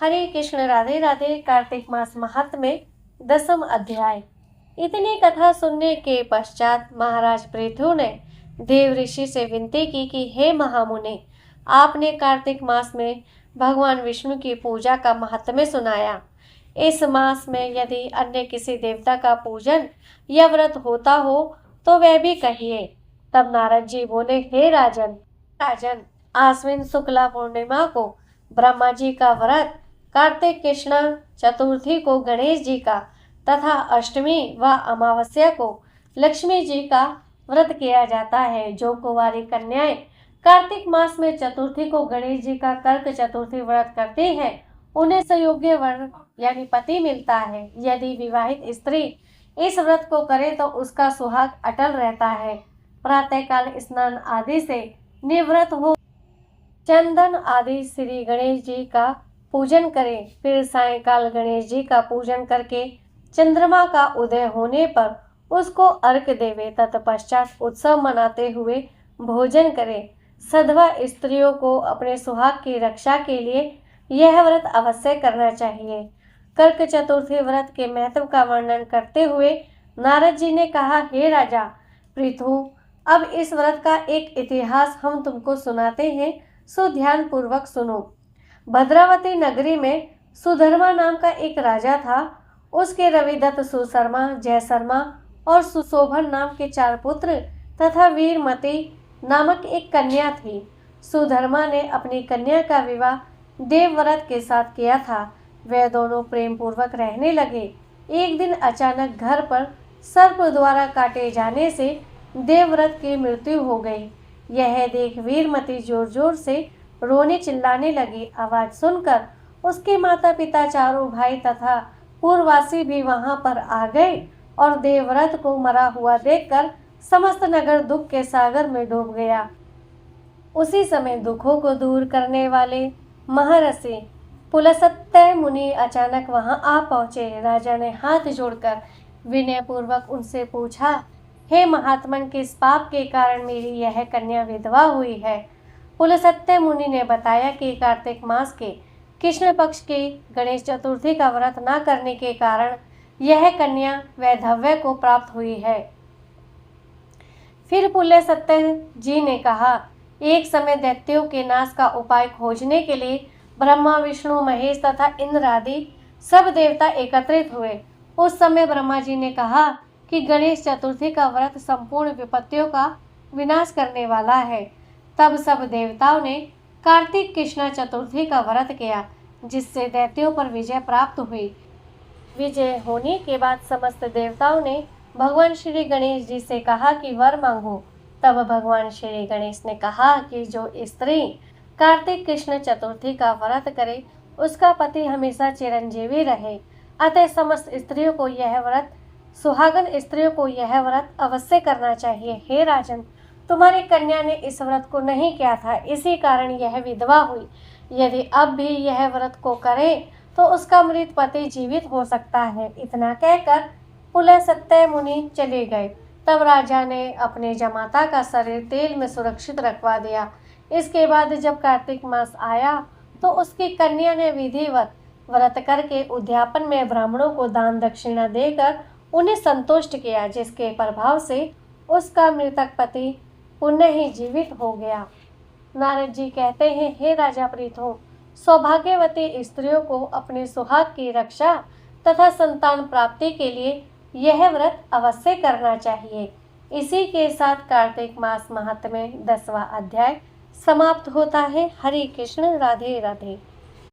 हरे कृष्ण, राधे राधे। कार्तिक मास महात्म्य 10वां अध्याय। इतनी कथा सुनने के पश्चात महाराज पृथु ने देव ऋषि से विनती की कि हे महामुनि, आपने कार्तिक मास में भगवान विष्णु की पूजा का महात्म्य सुनाया। इस मास में यदि अन्य किसी देवता का पूजन या व्रत होता हो तो वह भी कहिए। तब नारद जी बोले, हे राजन, आश्विन शुक्ला पूर्णिमा को ब्रह्मा जी का व्रत, कार्तिक कृष्ण चतुर्थी को गणेश जी का तथा अष्टमी व अमावस्या को लक्ष्मी जी का व्रत किया जाता है। जो कुंवारी कन्याएं कार्तिक मास में चतुर्थी को गणेश जी का कर्क चतुर्थी व्रत करती हैं, उन्हें सुयोग्य वर यानी पति मिलता है। यदि विवाहित स्त्री इस व्रत को करे तो उसका सुहाग अटल रहता है। प्रातःकाल स्नान आदि से निवृत्त हो चंदन आदि श्री गणेश जी का पूजन करें। फिर सायंकाल गणेश जी का पूजन करके चंद्रमा का उदय होने पर उसको अर्घ्य देवे। तत्पश्चात उत्सव मनाते हुए भोजन करें। सधवा स्त्रियों को अपने सुहाग की रक्षा के लिए यह व्रत अवश्य करना चाहिए। कर्क चतुर्थी व्रत के महत्व का वर्णन करते हुए नारद जी ने कहा, हे राजा पृथु, अब इस व्रत का एक इतिहास हम तुमको सुनाते हैं, सो ध्यान पूर्वक सुनो। भद्रावती नगरी में सुधर्मा नाम का एक राजा था। उसके रविदत्त, सुशर्मा, जयशर्मा और सुशोभन नाम के 4 पुत्र तथा वीरमती नामक एक कन्या थी। सुधर्मा ने अपनी कन्या का विवाह देवव्रत के साथ किया था। वे दोनों प्रेम पूर्वक रहने लगे। एक दिन अचानक घर पर सर्प द्वारा काटे जाने से देवव्रत की मृत्यु हो गई। यह देख वीरमती जोर जोर से रोने चिल्लाने लगी। आवाज सुनकर उसके माता पिता, चारों भाई तथा पूर्ववासी भी वहां पर आ गए और देवव्रत को मरा हुआ देखकर समस्त नगर दुख के सागर में डूब गया। उसी समय दुखों को दूर करने वाले महर्षि पुलस्त्य मुनि अचानक वहां आ पहुंचे। राजा ने हाथ जोड़कर विनय पूर्वक उनसे पूछा, हे महात्मन, किस पाप के कारण मेरी यह कन्या विधवा हुई है? पुलस्त्य मुनि ने बताया कि कार्तिक मास के कृष्ण पक्ष के गणेश चतुर्थी का व्रत न करने के कारण यह कन्या वैधव्य को प्राप्त हुई है। फिर पुलस्त्य जी ने कहा, एक समय दैत्यों के नाश का उपाय खोजने के लिए ब्रह्मा, विष्णु, महेश तथा इंद्र आदि सब देवता एकत्रित हुए। उस समय ब्रह्मा जी ने कहा कि गणेश चतुर्थी का व्रत संपूर्ण विपत्तियों का विनाश करने वाला है। तब सब देवताओं ने कार्तिक कृष्ण चतुर्थी का व्रत किया, जिससे दैत्यों पर विजय प्राप्त हुई। विजय होने के बाद समस्त देवताओं ने भगवान श्री गणेश जी से कहा कि वर मांगो। तब भगवान श्री गणेश ने कहा कि जो स्त्री कार्तिक कृष्ण चतुर्थी का व्रत करे उसका पति हमेशा चिरंजीवी रहे। अतः समस्त स्त्रियों को यह व्रत, सुहागन स्त्रियों को यह व्रत अवश्य करना चाहिए। हे राजन, तुम्हारी कन्या ने इस व्रत को नहीं किया था, इसी कारण यह विधवा हुई। यदि अब भी यह व्रत को करे तो उसका मृत पति जीवित हो सकता है। इतना कहकर पुलस्त्य मुनि चले गए। तब राजा ने अपने जमाता का शरीर तेल में सुरक्षित रखवा दिया। इसके बाद जब कार्तिक मास आया तो उसकी कन्या ने विधिवत व्रत करके उद्यापन में ब्राह्मणों को दान दक्षिणा देकर उन्हें संतुष्ट किया, जिसके प्रभाव से उसका मृतक पति पुनः ही जीवित हो गया। नारद जी कहते हैं, हे राजा पृथु, सौभाग्यवती स्त्रियों को अपने सुहाग की रक्षा तथा संतान प्राप्ति के लिए यह व्रत अवश्य करना चाहिए। इसी के साथ कार्तिक मास महात्म्य 10वां अध्याय समाप्त होता है। हरे कृष्ण, राधे राधे।